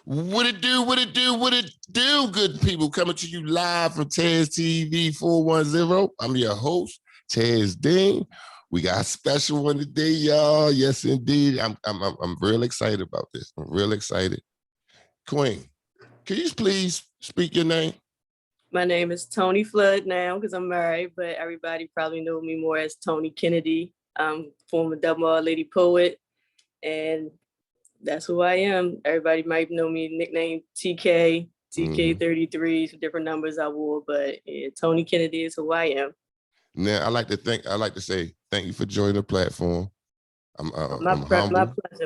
What it do, what it do, what it do, good people, coming to you live from TazTv410. I'm your host, Taz Dean. We got a special one today, y'all. Yes, indeed. I'm real excited about this. I'm real excited. Queen, can you please speak your name? My name is Toni Flood now because I'm married, but everybody probably know me more as Toni Kennedy. I'm former Double Lady Poet, and that's who I am. Everybody might know me nickname TK, TK33, different numbers I wore, but yeah, Toni Kennedy is who I am. Now, I like to say thank you for joining the platform. I'm humble.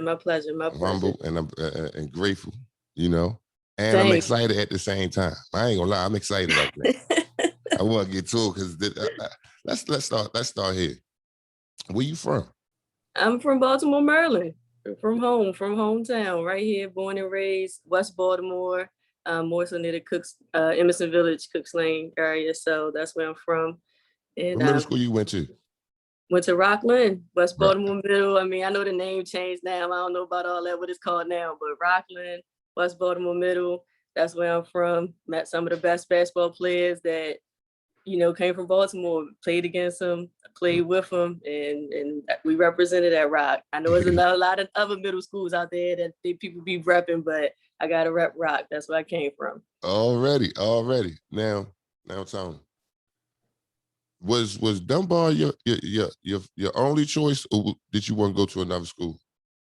My pleasure. I'm humble and I'm and grateful, you know, and Thanks. I'm excited at the same time. I ain't gonna lie, I'm excited right now. I want to get to it because let's start here. Where you from? I'm from Baltimore, Maryland. From hometown, right here, born and raised, West Baltimore, more so near the Emerson Village, Cooks Lane area. So that's where I'm from. And what middle school you went to? Went to Rockland, West Baltimore Middle. I mean, I know the name changed now. I don't know about all that, what it's called now, but Rockland, West Baltimore Middle, that's where I'm from. Met some of the best basketball players that, came from Baltimore, played against them, played with them, and we represented at Rock. I know there's a lot of other middle schools out there that people be repping, but I got to rep Rock. That's where I came from. Already. Now, Tony, was Dunbar your only choice, or did you want to go to another school?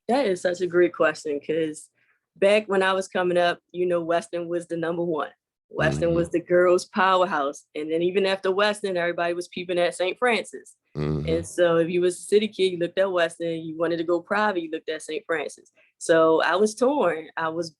That is such a great question, because back when I was coming up, Weston was the number one. Weston was the girls' powerhouse. And then even after Weston, everybody was peeping at St. Francis. And so if you was a city kid, you looked at Weston. You wanted to go private, you looked at St. Francis. So I was torn. I was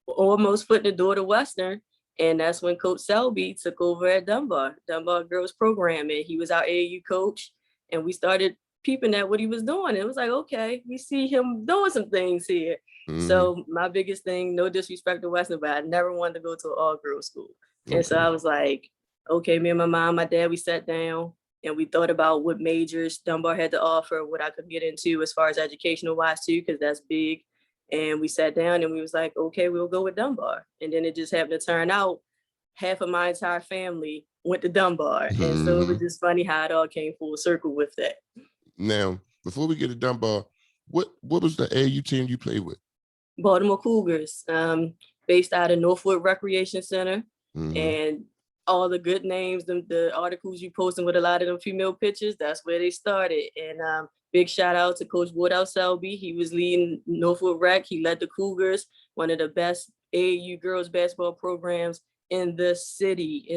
almost foot in the door to Western. And that's when Coach Selby took over at Dunbar girls program. And he was our AAU coach. And we started peeping at what he was doing. It was like, okay, we see him doing some things here. So my biggest thing, no disrespect to Western, but I never wanted to go to an all-girls school. And so I was like, okay, me and my mom, my dad, we sat down and we thought about what majors Dunbar had to offer, what I could get into as far as educational wise too, because that's big. And we sat down and we was like, okay, we'll go with Dunbar. And then it just happened to turn out half of my entire family went to Dunbar. And so it was just funny how it all came full circle with that. Now, before we get to Dunbar, what was the AAU team you played with? Baltimore Cougars, based out of Northwood Recreation Center. And all the good names, the articles you posting with a lot of them female pictures, that's where they started. And big shout out to Coach Wardell Selby. He was leading Northwood Rec. He led the Cougars, one of the best AAU girls basketball programs in the city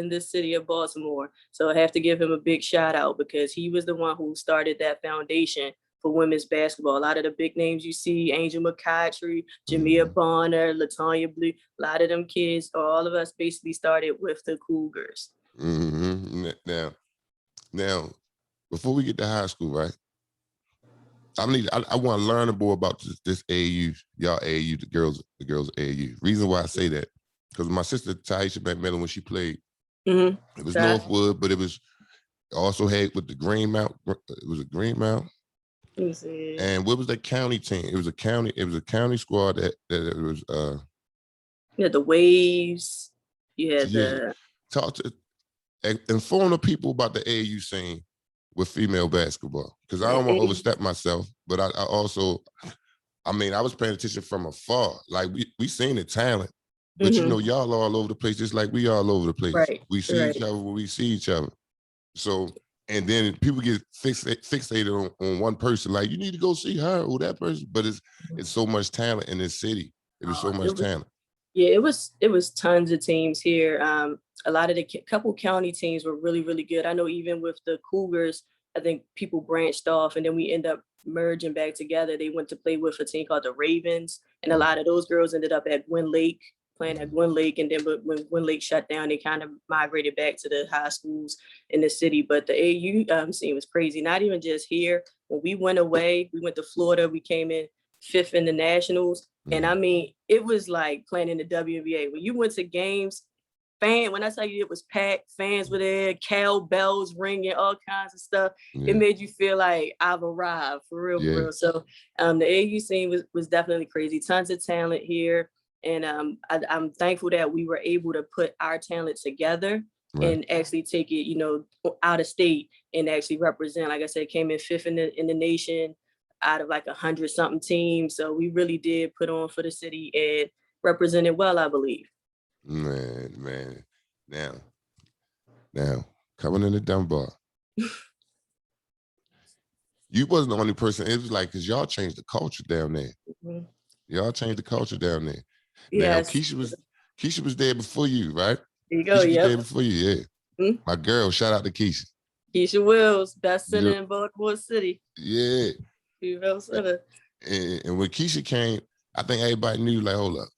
of Baltimore. So I have to give him a big shout out because he was the one who started that foundation for women's basketball. A lot of the big names you see, Angel McCautry, Jamia Bonner, LaTanya Blue, a lot of them kids, or all of us basically started with the Cougars. Now, before we get to high school, right? I want to learn more about this AAU, y'all AAU, the girls AAU. Reason why I say that, because my sister Taisha McMillan, when she played, it was Northwood, but it was also had with the Greenmount. It was a Greenmount. And what was the county team? It was a county squad that it was you had the Waves, you had talk to inform the people about the AAU scene with female basketball, because I don't want to overstep myself, but I also I was paying attention from afar. Like we seen the talent, but y'all all over the place, just like we all over the place. We see each other when we see each other. So, and then people get fixated on one person. Like, you need to go see her or that person. But it's so much talent in this city. It was so much talent. Yeah, it was tons of teams here. A lot of the couple county teams were really, really good. I know even with the Cougars, I think people branched off and then we end up merging back together. They went to play with a team called the Ravens. And a lot of those girls ended up at Gwynn Lake, playing at Gwynn Lake, and then when Gwynn Lake shut down, they kind of migrated back to the high schools in the city. But the AAU scene was crazy. Not even just here. When we went away, we went to Florida. We came in 5th in the Nationals, and it was like playing in the WNBA. When you went to games, when I tell you it was packed, fans were there, cowbells ringing, all kinds of stuff. It made you feel like I've arrived for real, for real. So the AAU scene was definitely crazy. Tons of talent here. And I'm thankful that we were able to put our talent together and actually take it, you know, out of state and actually represent. Like I said, came in 5th in the nation out of like 100-something teams. So we really did put on for the city and represented well, I believe. Man. Now, coming into Dunbar, you wasn't the only person. It was like, because y'all changed the culture down there. Mm-hmm. Y'all changed the culture down there. Yes. Now, Keisha was there before you, right? There you go, Keisha was yep. there before you, yeah. Mm-hmm. My girl, shout out to Keisha. Keisha Wills, best center in Baltimore City. Yeah. Female center. And when Keisha came, I think everybody knew, like, hold up.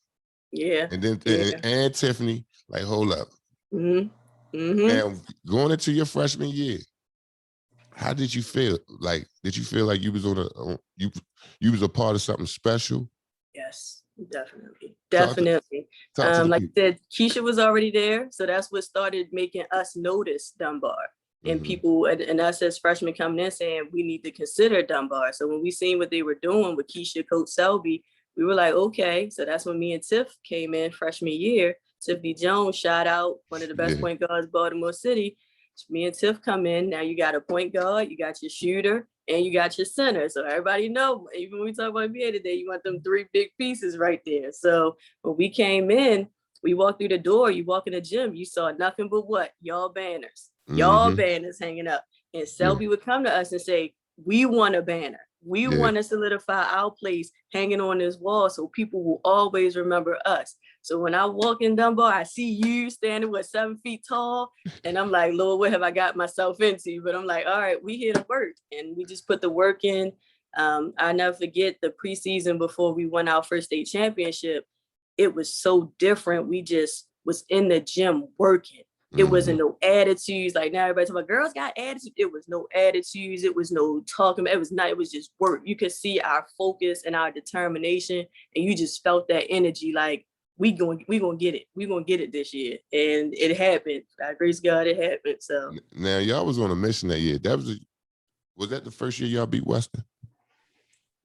Yeah. And then and Tiffany, like, hold up. Mm-hmm. Mm-hmm. Now, going into your freshman year, how did you feel? Like, did you feel like you was you was a part of something special? Yes, definitely. Like I said, Keisha was already there, so that's what started making us notice Dunbar. And people and us as freshmen coming in saying we need to consider Dunbar. So when we seen what they were doing with Keisha, Coach Selby, we were like, okay. So that's when me and Tiff came in freshman year. Tiffany Jones, shout out, one of the best point guards, Baltimore City. Me and Tiff come in. Now you got a point guard, you got your shooter, and you got your center. So everybody know, even when we talk about NBA today, you want them 3 big pieces right there. So when we came in, we walked through the door, you walk in the gym, you saw nothing but what? Y'all banners. Y'all banners hanging up. And Selby would come to us and say, we want a banner. We want to solidify our place hanging on this wall so people will always remember us. So when I walk in Dunbar, I see you standing 7 feet tall. And I'm like, Lord, what have I got myself into? But I'm like, all right, we here to work. And we just put the work in. I never forget the preseason before we won our first state championship. It was so different. We just was in the gym working. It wasn't no attitudes. Like now everybody talking about girls got attitude. It was no attitudes. It was no talking. It was just work. You could see our focus and our determination. And you just felt that energy like, we gonna get it. We gonna get it this year. And it happened. By grace of God, it happened. So now y'all was on a mission that year. Was that the first year y'all beat Western?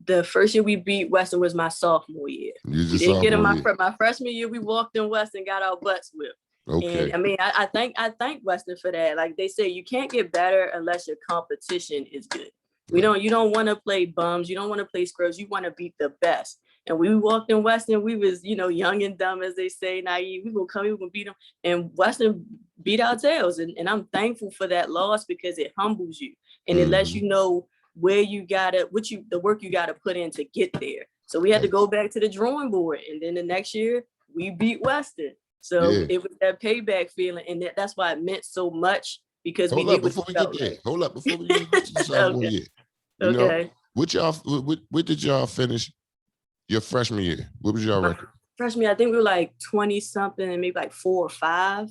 The first year we beat Western was my sophomore year. We didn't get in my freshman year. We walked in Western, got our butts whipped. Okay. And I mean, I thank Western for that. Like they say, you can't get better unless your competition is good. You don't want to play bums. You don't want to play scrubs. You want to beat the best. And we walked in Western, we was, young and dumb, as they say, naive. We gonna beat them. And Western beat our tails. And I'm thankful for that loss because it humbles you. And it lets you know where you gotta, the work you gotta put in to get there. So we had to go back to the drawing board. And then the next year we beat Western. So it was that payback feeling. And that's why it meant so much because Hold up before we get there. Hold up before we get to the sophomore year. You know, what did y'all finish your freshman year? What was y'all record? Freshman year, I think we were like 20 something and maybe like 4 or 5.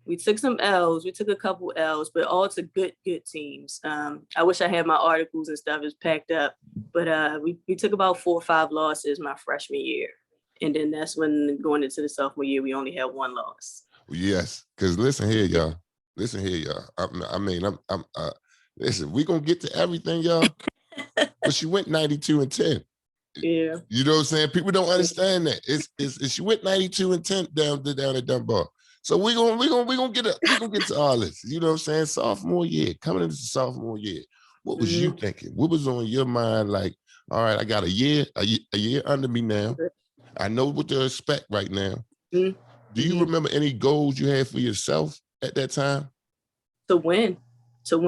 We took some L's. We took a couple L's, but all to good teams. I wish I had my articles and stuff is packed up, but we took about 4 or 5 losses my freshman year. And then that's when going into the sophomore year, we only had 1 loss. Yes, because listen here, y'all. Listen, we gonna get to everything, y'all. But she went 92-10. Yeah. You know what I'm saying? People don't understand that. It's she went 92-10 down at Dunbar. So we gonna get to all this. You know what I'm saying? Sophomore year, coming into sophomore year. What was you thinking? What was on your mind? Like, all right, I got a year under me now. I know what to expect right now. Do you remember any goals you had for yourself at that time? To win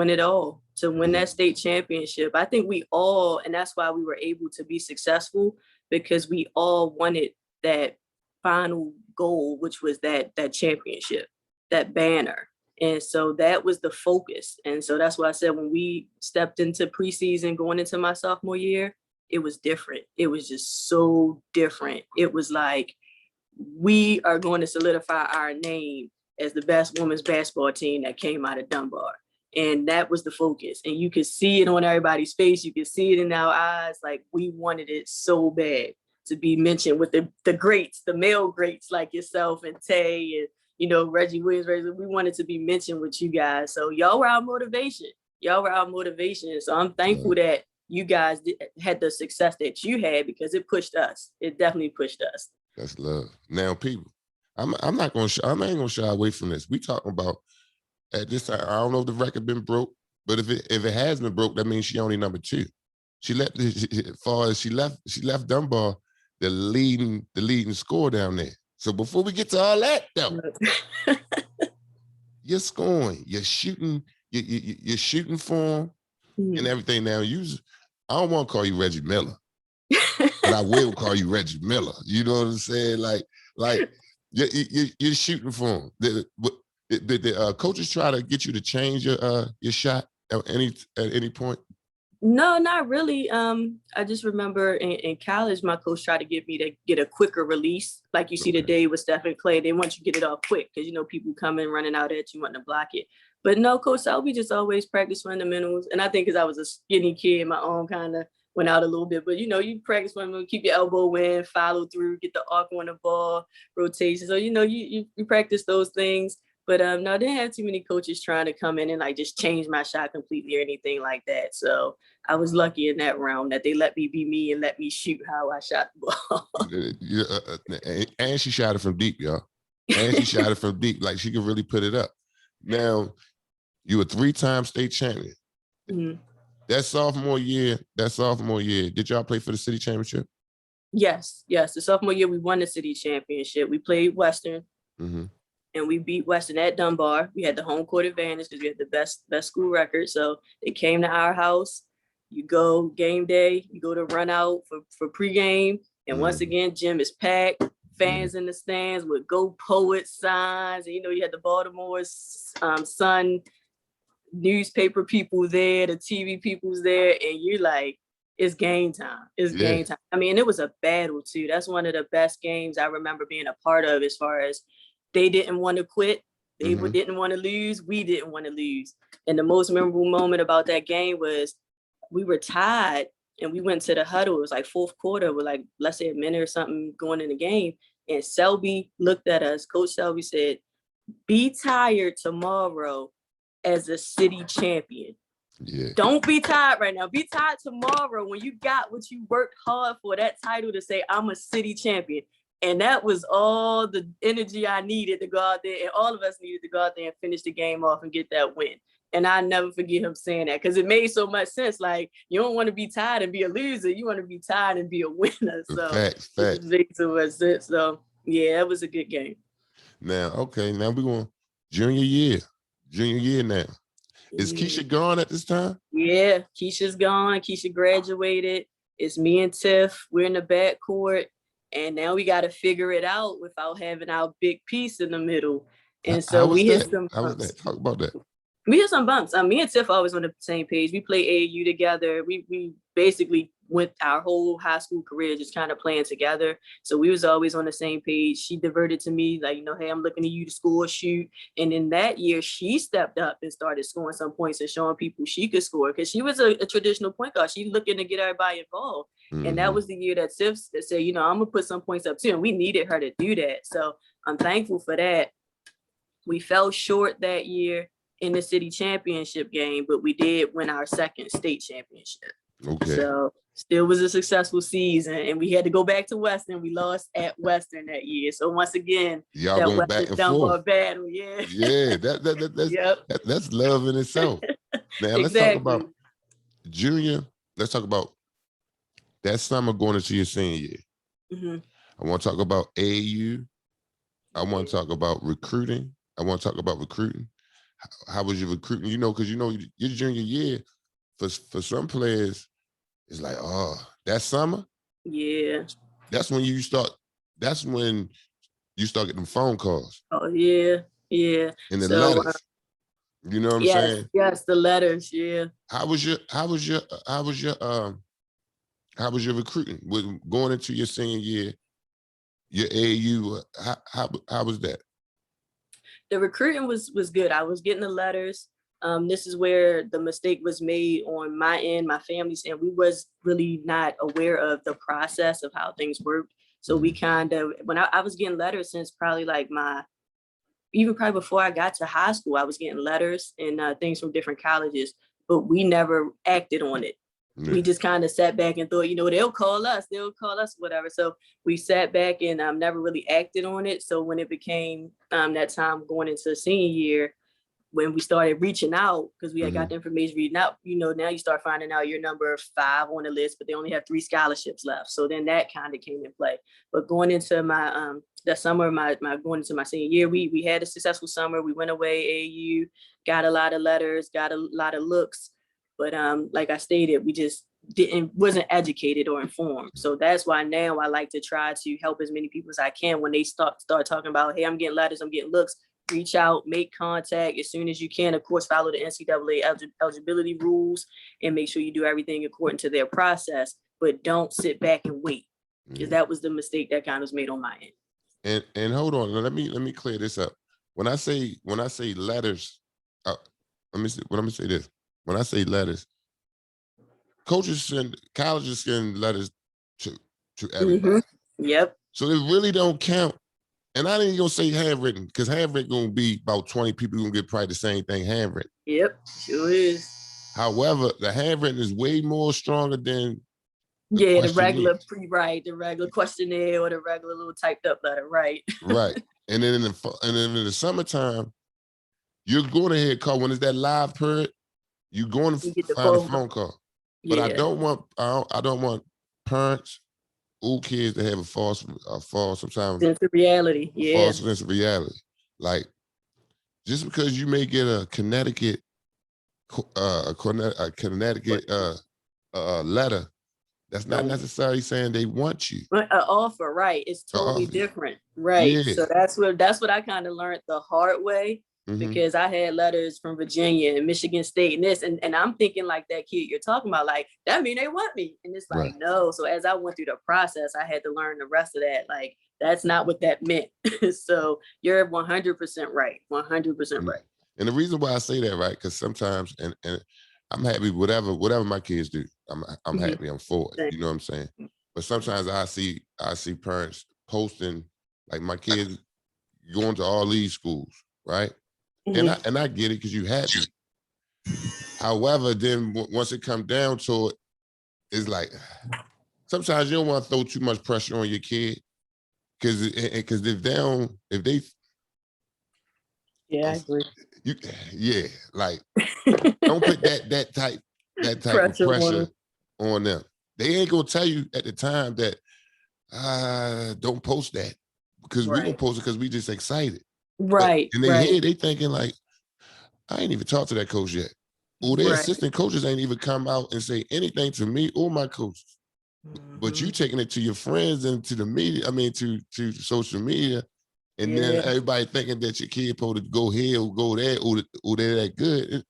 it all, to win that state championship. I think we all, and that's why we were able to be successful, because we all wanted that final goal, which was that championship, that banner. And so that was the focus. And so that's why I said when we stepped into preseason going into my sophomore year, it was different. It was just so different. It was like, we are going to solidify our name as the best women's basketball team that came out of Dunbar. And that was the focus. And you could see it on everybody's face. You could see it in our eyes. Like we wanted it so bad to be mentioned with the greats, the male greats like yourself and Tay and, Reggie Williams. We wanted to be mentioned with you guys. So y'all were our motivation. So I'm thankful that you guys had the success that you had because it pushed us. It definitely pushed us. That's love. Now, people, I'm not gonna I ain't gonna shy away from this. We talking about at this time. I don't know if the record been broke, but if it has been broke, that means she only number 2. She left as far as she left Dunbar the leading score down there. So before we get to all that though, you're scoring, you're shooting, you're shooting for him and everything. Now I don't want to call you Reggie Miller, but I will call you Reggie Miller. You know what I'm saying? Like you're shooting for him. The coaches try to get you to change your shot at any point? No, not really. I just remember in college, my coach tried to get me to get a quicker release. Like you see today with Steph and Clay, they want you to get it off quick because, you know, people come in running out at you, wanting to block it. But no, Coach Selby just always practice fundamentals. And I think because I was a skinny kid, my own kind of went out a little bit. But, you know, you practice fundamentals, keep your elbow in, follow through, get the arc on the ball, rotation. So, you know, you practice those things. But no, I didn't have too many coaches trying to come in and like just change my shot completely or anything like that. So I was lucky in that realm that they let me be me and let me shoot how I shot the ball. And she shot it from deep, y'all. And she shot it from deep. Like she could really put it up. Now, you were 3-time state champion. Mm-hmm. That sophomore year, did y'all play for the city championship? Yes. The sophomore year, we won the city championship. We played Western. Mm-hmm. And we beat Western at Dunbar. We had the home court advantage because we had the best school record. So they came to our house. You go game day, you go to run out for pregame. And once again, gym is packed. Fans in the stands with Go Poets signs. And, you know, you had the Baltimore Sun newspaper people there, the TV people's there. And you're like, it's game time. It's game time. I mean, it was a battle too. That's one of the best games I remember being a part of as far as they didn't want to quit. They didn't want to lose. We didn't want to lose. And the most memorable moment about that game was we were tied and we went to the huddle. It was like fourth quarter with like, let's say a minute or something going in the game. And Selby looked at us. Coach Selby said, be tired tomorrow as a city champion. Yeah. Don't be tired right now. Be tired tomorrow when you got what you worked hard for, that title to say, I'm a city champion. And that was all the energy I needed to go out there, and all of us needed to go out there and finish the game off and get that win. And I never forget him saying that because it made so much sense. Like, you don't want to be tired and be a loser. You want to be tired and be a winner. So facts. It makes so much sense. So yeah, it was a good game. Now we're going junior year now. Is Keisha gone at this time? Yeah, Keisha's gone. Keisha graduated. It's me and Tiff. We're in the backcourt. And now we got to figure it out without having our big piece in the middle. And so we hit some bumps. How was that? Talk about that. We hit some bumps. Me and Tiff always on the same page. We play AAU together. We basically went our whole high school career just kind of playing together. So we was always on the same page. She diverted to me like, you know, hey, I'm looking at you to score, shoot. And in that year, she stepped up and started scoring some points and showing people she could score because she was a traditional point guard. She looking to get everybody involved. And that was the year that Tiff said, you know, I'm going to put some points up too. And we needed her to do that. So I'm thankful for that. We fell short that year in the city championship game, but we did win our second state championship. Okay. So still was a successful season. And we had to go back to Western. We lost at Western that year. So once again, y'all that going back and forth battle. Yeah. Yeah. That's love in itself. Now let's talk about junior. Let's talk about that summer going into your senior year. I want to talk about AAU. I want to talk about recruiting. How was your recruiting? You know, because you know your junior year, for some players, it's like, oh, that summer. Yeah. That's when you start getting them phone calls. Oh yeah. And the letters. You know what I'm saying? Yes, the letters. Yeah. How was your recruiting with going into your senior year, your AAU? How was that? The recruiting was good. I was getting the letters. This is where the mistake was made on my end, my family's end. We was really not aware of the process of how things worked. So we kind of, when I was getting letters since probably like even before I got to high school, I was getting letters and things from different colleges, but we never acted on it. We just kind of sat back and thought, they'll call us, whatever. So we sat back and never really acted on it. So when it became that time going into senior year, when we started reaching out, because we had got the information reading out, now you start finding out you're number 5 on the list, but they only have 3 scholarships left. So then that kind of came in play. But going into my that summer, my going into my senior year, we had a successful summer. We went away AAU, got a lot of letters, got a lot of looks. But like I stated, we just wasn't educated or informed. So that's why now I like to try to help as many people as I can when they start talking about, hey, I'm getting letters, I'm getting looks. Reach out, make contact as soon as you can. Of course, follow the NCAA eligibility rules and make sure you do everything according to their process. But don't sit back and wait, because that was the mistake that kind of was made on my end. And hold on, let me clear this up. When I say letters, let me say this. When I say letters, colleges send letters to everybody. Yep. So it really don't count. And I ain't gonna say handwritten, because handwritten gonna be about 20 people gonna get probably the same thing handwritten. Yep, sure is. However, the handwritten is way more stronger than the regular the regular questionnaire or the regular little typed up letter, right? Right. And then in the summertime, you're going to hear a call when it's that live period. You're going to find a phone call. But I don't want parents or kids to have a false sometimes sense of reality. False sense of reality. Like, just because you may get a Connecticut letter, that's not necessarily saying they want you. An offer, right? It's totally different, right? Yeah. So that's what I kind of learned the hard way, because I had letters from Virginia and Michigan State and this, and I'm thinking like that kid you're talking about, like that mean they want me, and it's like no. So as I went through the process, I had to learn the rest of that. Like that's not what that meant. So you're 100% right, 100% right. And the reason why I say that, right, because sometimes, and I'm happy whatever my kids do, I'm happy, I'm for it. You know what I'm saying? But sometimes I see parents posting like my kids going to all these schools, right? And I get it, because you happy. However, then once it comes down to it, it's like sometimes you don't want to throw too much pressure on your kid, because if they I agree. Like don't put that type of pressure on them. They ain't gonna tell you at the time that don't post that, because we're gonna post it because we just excited. Right. But in their head, they thinking like, I ain't even talked to that coach yet. Or their assistant coaches ain't even come out and say anything to me or my coaches. But you taking it to your friends and to the media, to social media, and then everybody thinking that your kid supposed to go here or go there, or they're that good.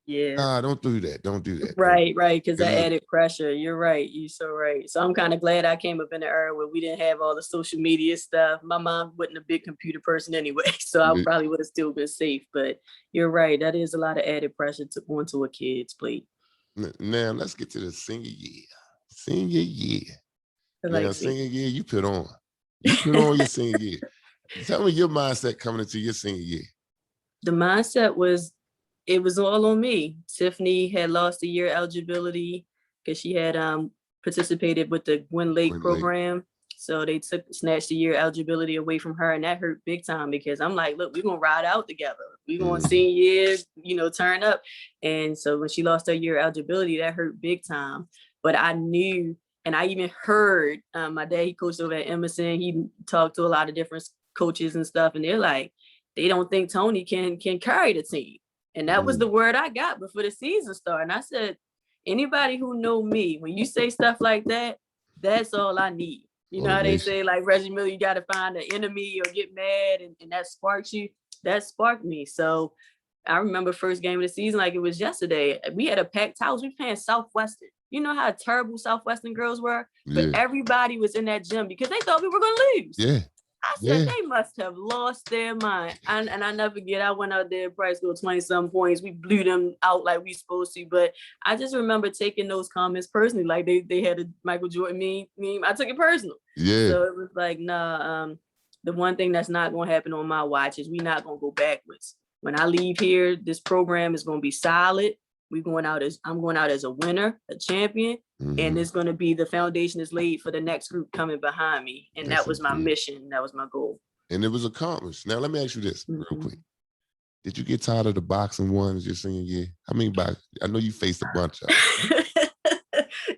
Nah, don't do that. Don't do that. Right, because that added pressure. You're right. You're so right. So I'm kind of glad I came up in the era where we didn't have all the social media stuff. My mom wasn't a big computer person anyway, so I probably would have still been safe. But you're right. That is a lot of added pressure to onto a kid's plate. Now let's get to the senior year. Senior year. Senior year, you put on your senior year. Tell me your mindset coming into your senior year. The mindset was, it was all on me. Tiffany had lost a year eligibility because she had participated with the Gwynn Lake program. So they snatched the year eligibility away from her, and that hurt big time, because I'm like, look, we're gonna ride out together. We're going senior year, turn up. And so when she lost her year eligibility, that hurt big time. But I knew, and I even heard my dad, he coached over at Emerson. He talked to a lot of different coaches and stuff, and they're like, they don't think Toni can carry the team. And that was the word I got before the season started. And I said, anybody who know me, when you say stuff like that, that's all I need. You know how they say, like Reggie Miller, you got to find an enemy or get mad, and that sparks you. That sparked me. So I remember first game of the season like it was yesterday. We had a packed house. We were playing Southwestern. You know how terrible Southwestern girls were? But everybody was in that gym because they thought we were going to lose. Yeah. I said, they must have lost their mind. And I never forget, I went out there, Price scored 20-some points. We blew them out like we supposed to. But I just remember taking those comments personally. Like they had a Michael Jordan meme. I took it personal. Yeah. So it was like, the one thing that's not going to happen on my watch is we're not going to go backwards. When I leave here, this program is going to be solid. I'm going out as a winner, a champion, and it's going to be the foundation is laid for the next group coming behind me. And that was my mission. That was my goal. And it was accomplished. Now, let me ask you this real quick. Did you get tired of the boxing ones your senior year? How many boxing? I know you faced a bunch of them.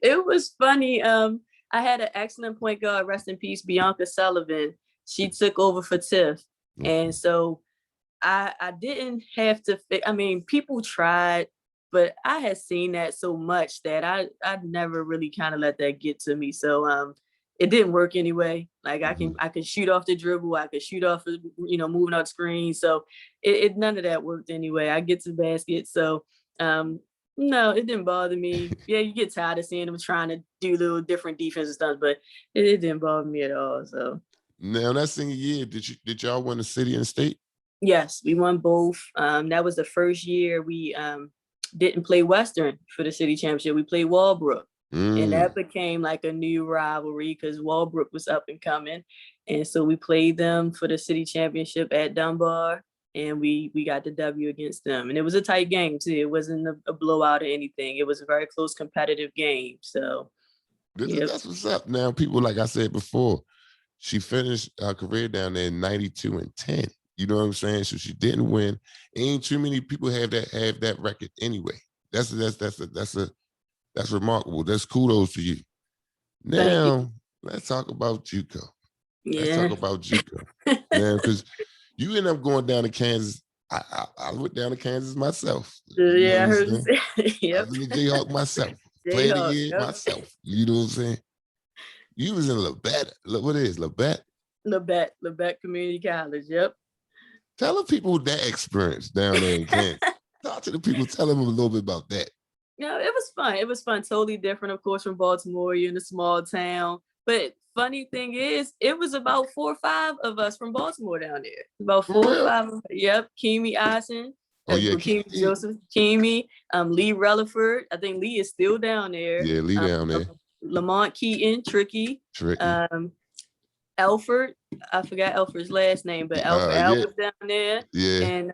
It was funny. I had an excellent point guard, rest in peace, Bianca Sullivan. She took over for Tiff. And so I didn't have to, people tried, but I had seen that so much that I never really kind of let that get to me. So it didn't work anyway. Like I can shoot off the dribble, I could shoot off, moving out screen. So it none of that worked anyway. I get to the basket. So no, it didn't bother me. Yeah, you get tired of seeing them trying to do little different defensive stuff, but it didn't bother me at all. So now that senior year, did y'all win the city and state? Yes, we won both. That was the first year we didn't play Western for the city championship. We played Walbrook. And that became like a new rivalry because Walbrook was up and coming. And so we played them for the city championship at Dunbar, and we got the W against them. And it was a tight game too. It wasn't a blowout or anything. It was a very close competitive game. So that's what's up. Now, people, like I said before, she finished her career down there in 92-10. You know what I'm saying? So she didn't win. Ain't too many people have that record anyway. That's remarkable. That's kudos to you. Now, let's talk about JUCO. Let's talk about JUCO. Now, because you end up going down to Kansas. I went down to Kansas myself. Yeah, I heard you say. Yep. I was in the Jayhawk myself. Played a year myself. You know what I'm saying? You was in Labette. What is Labette? Labette Community College. Yep. Tell the people that experience down there in Kansas. Talk to the people. Tell them a little bit about that. No, it was fun. It was fun. Totally different, of course, from Baltimore. You're in a small town. But funny thing is, it was about 4 or 5 of us from Baltimore down there. About 4 or 5. Yep. Kimi Eisen. Kimi Joseph. Kimi. Lee Relaford. I think Lee is still down there. Yeah, Lee down there. Lamont Keaton. Tricky. Elford, I forgot Elford's last name, but Al was down there. Yeah. And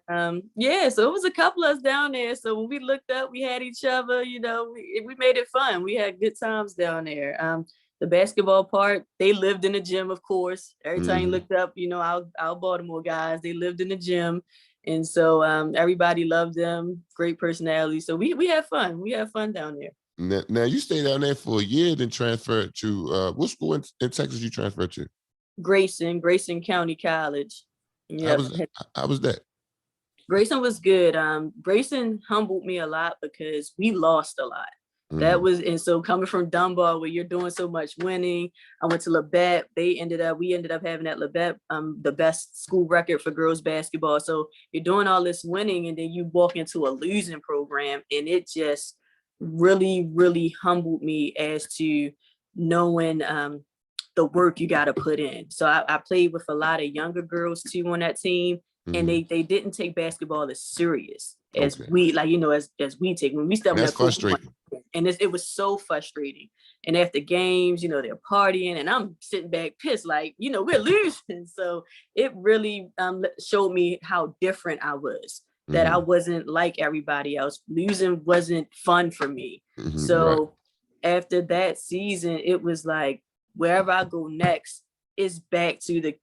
so it was a couple of us down there. So when we looked up, we had each other, we made it fun. We had good times down there. The basketball part, they lived in the gym, of course. Every time you looked up, our Baltimore guys, they lived in the gym. And so everybody loved them, great personality. So we had fun. We had fun down there. Now you stayed down there for a year, then transferred to, what school in Texas you transferred to? Grayson County College. Yep. How was that? Grayson was good. Grayson humbled me a lot because we lost a lot. That was, and so coming from Dunbar where you're doing so much winning, I went to Labette. We ended up having at Labette the best school record for girls basketball. So you're doing all this winning and then you walk into a losing program, and it just really, really humbled me as to knowing the work you got to put in. So I played with a lot of younger girls too on that team, and they didn't take basketball as serious as we as we take when we step on that court. And it was so frustrating. And after games, they're partying, and I'm sitting back pissed, like, we're losing. So it really showed me how different I was. That I wasn't like everybody else. Losing wasn't fun for me. So after that season, it was like, wherever I go next, it's back to the,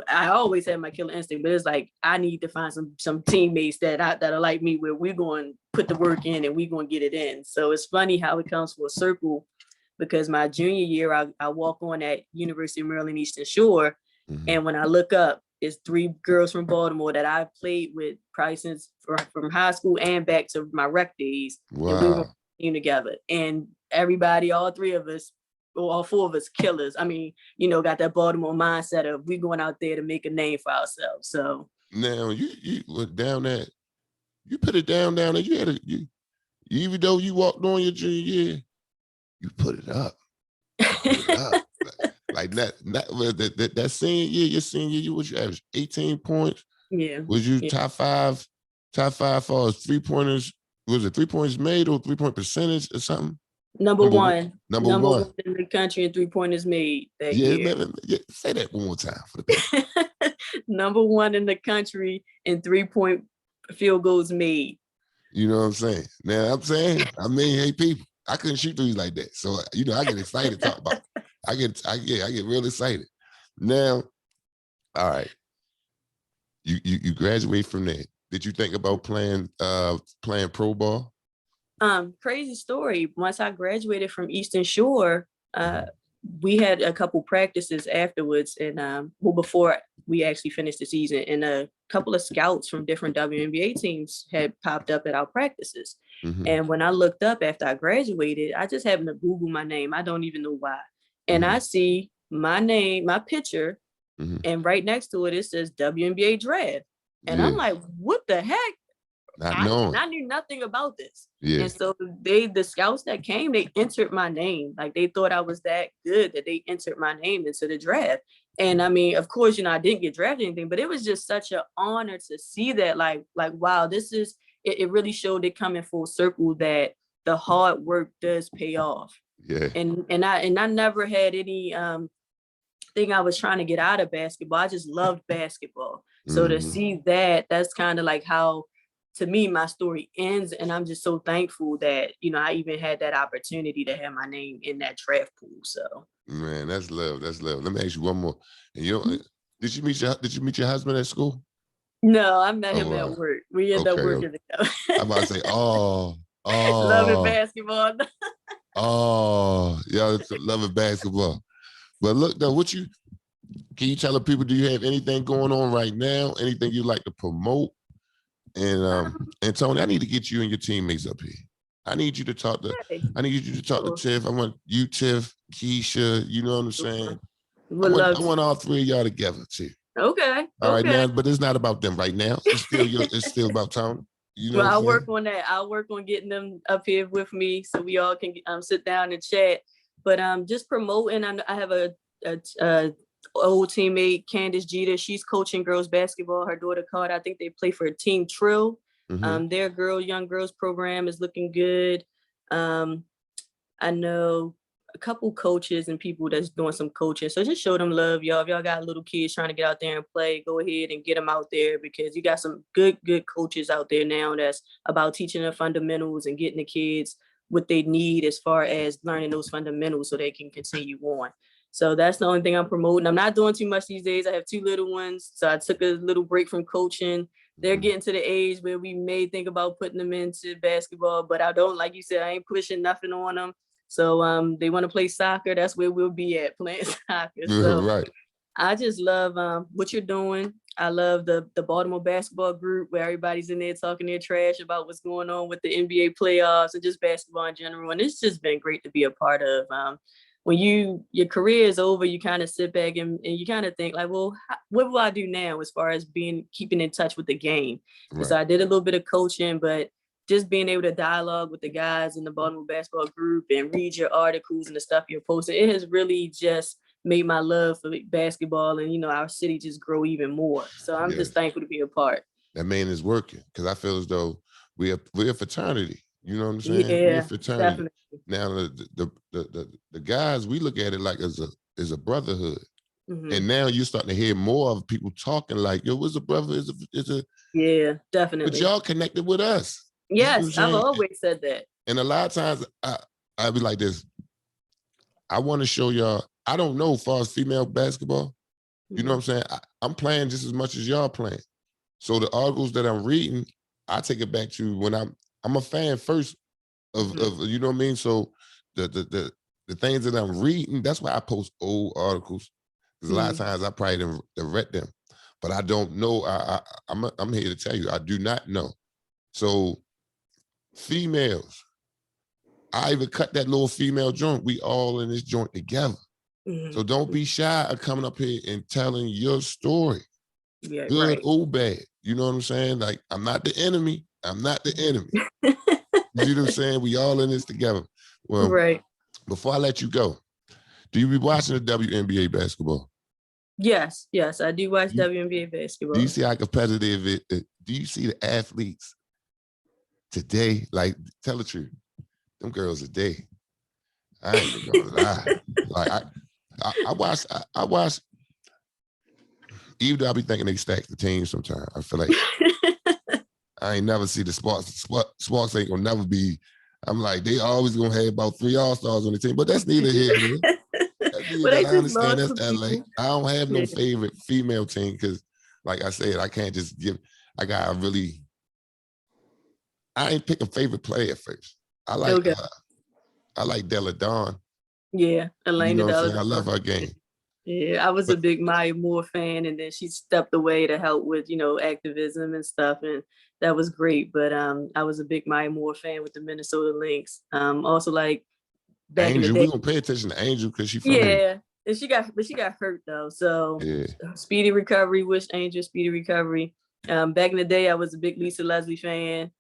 I always had my killer instinct, but it's like, I need to find some teammates that are like me, where we're going to put the work in and we're going to get it in. So it's funny how it comes full circle, because my junior year, I walk on at University of Maryland Eastern Shore. And when I look up, it's 3 girls from Baltimore that I played with probably since from high school and back to my rec days. Wow. And we were team together, and everybody, all 3 of us, all 4 of us killers. I mean, got that Baltimore mindset of we going out there to make a name for ourselves. So now you were down there, you put it down there. You had you even though you walked on your junior year, you put it up. Like that senior year, your senior year, you average 18 points. Yeah. Was you top five for as 3-pointers? Was it 3 points made or 3-point percentage or something? Number one Number one in the country in 3-pointers made that year. Say that one more time for the people. Number 1 in the country in 3-point field goals made. You know what I'm saying? Now I'm saying, I mean, hey people, I couldn't shoot threes like that. So I get excited talk about it. I get real excited. Now, all right. You graduate from that. Did you think about playing pro ball? Crazy story. Once I graduated from Eastern Shore, we had a couple practices afterwards, and before we actually finished the season, and a couple of scouts from different WNBA teams had popped up at our practices. Mm-hmm. And when I looked up after I graduated, I just happened to Google my name. I don't even know why. And I see my name, my picture, and right next to it, it says WNBA draft. And I'm like, what the heck? I knew nothing about this. And so the scouts that came, they entered my name. Like they thought I was that good that they entered my name into the draft. And I mean, of course, I didn't get drafted or anything, but it was just such an honor to see that. Like, wow, this is it really showed it coming full circle that the hard work does pay off. Yeah. And I never had any thing I was trying to get out of basketball. I just loved basketball. So to see that, that's kind of like how, to me, my story ends. And I'm just so thankful that, I even had that opportunity to have my name in that draft pool. So man, that's love. That's love. Let me ask you one more. And did you meet your husband at school? No, I met him at work. We ended up working together. I'm about to say, loving basketball. Y'all loving basketball. But look though, can you tell the people, do you have anything going on right now? Anything you like to promote? And Toni, I need to get you and your teammates up here. I need you to talk to Tiff. I want you, Tiff, Keisha, you know what I'm saying? I want all three of y'all together too. Okay. All right, now, but it's not about them right now. It's still about Toni. You know, well, I'll work on that. I'll work on getting them up here with me so we all can sit down and chat. But just promoting. I have a old teammate, Candace Jeter. She's coaching girls basketball. Her daughter called. I think they play for Team Trill. Their young girls program is looking good. I know a couple coaches and people that's doing some coaching. So just show them love, y'all. If y'all got little kids trying to get out there and play, go ahead and get them out there, because you got some good coaches out there now that's about teaching the fundamentals and getting the kids what they need as far as learning those fundamentals so they can continue on. So that's the only thing I'm promoting. I'm not doing too much these days. I have 2 little ones. So I took a little break from coaching. They're getting to the age where we may think about putting them into basketball, but I don't, like you said, I ain't pushing nothing on them. So they want to play soccer. That's where we'll be at, playing soccer. So right. I just love what you're doing. I love the Baltimore basketball group where everybody's in there talking their trash about what's going on with the NBA playoffs and just basketball in general. And it's just been great to be a part of. When your career is over, you kind of sit back and you kind of think like, well, what will I do now as far as keeping in touch with the game? Right. So I did a little bit of coaching, but just being able to dialogue with the guys in the Baltimore basketball group and read your articles and the stuff you're posting, it has really just made my love for basketball and, our city just grow even more. So I'm just thankful to be a part. That man is working, because I feel as though we're a fraternity. You know what I'm saying? Yeah, we're a fraternity. Definitely. Now the guys, we look at it like as a brotherhood. And now you're starting to hear more of people talking like, yo, what's a brother? Is a yeah, definitely. But y'all connected with us. Yes, I've always said that. And a lot of times I be like this. I want to show y'all, I don't know as far as female basketball. You know what I'm saying? I'm playing just as much as y'all playing. So the articles that I'm reading, I take it back to when I'm a fan first of you know what I mean? So the things that I'm reading, that's why I post old articles. Because a lot of times I probably didn't read them. But I don't know. I'm here to tell you, I do not know. So females, I even cut that little female joint. We all in this joint together. So don't be shy of coming up here and telling your story. Yeah, good or bad. You know what I'm saying? Like, I'm not the enemy. I'm not the enemy. You see what I'm saying? We all in this together. Well, before I let you go, do you be watching the WNBA basketball? Yes, I do watch WNBA basketball. Do you see how competitive it is? Do you see the athletes today? Like, tell the truth. Them girls today. I ain't even gonna lie. Like, I watch, even though I be thinking they stack the team sometimes. I feel like I ain't never see the Sparks ain't gonna never be. I'm like, they always gonna have about 3 All-Stars on the team, but that's neither here nor there. That's neither But there. they I just understand lost that's some LA. people. I don't have no Yeah. favorite female team because, like I said, I can't just give. I ain't pick a favorite player first. I like Della Dawn. Yeah, You Elena know what I'm Della saying? I love Dawn. her game. Yeah, I was a But big Maya Moore fan, and then she stepped away to help with, activism and stuff, and that was great. But I was a big Maya Moore fan with the Minnesota Lynx. Also, like back in the Angel, day. we gonna pay attention to Angel because she from here. Yeah, and she got hurt though, so Yeah. speedy recovery. Wish Angel speedy recovery. Back in the day, I was a big Lisa Leslie fan.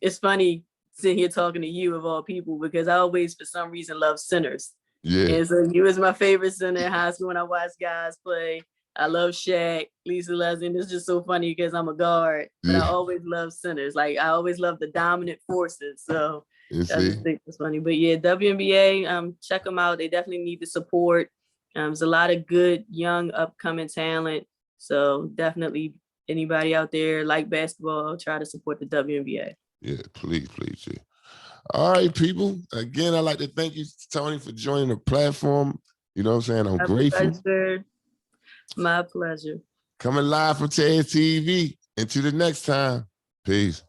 It's funny sitting here talking to you of all people because I always, for some reason, love centers. Yeah. And so you was my favorite center in high school when I watched guys play. I love Shaq, Lisa Leslie, and it's just so funny because I'm a guard, but I Yeah. always love centers. Like I always love the dominant forces. So You I see? just think it's funny. But yeah, WNBA, check them out. They definitely need the support. There's a lot of good young upcoming talent. So definitely anybody out there like basketball, try to support the WNBA. Yeah, please. Yeah. All right, people. Again, I'd like to thank you, Toni, for joining the platform. You know what I'm saying? I'm grateful. My pleasure. Coming live from TazTv. Until the next time. Peace.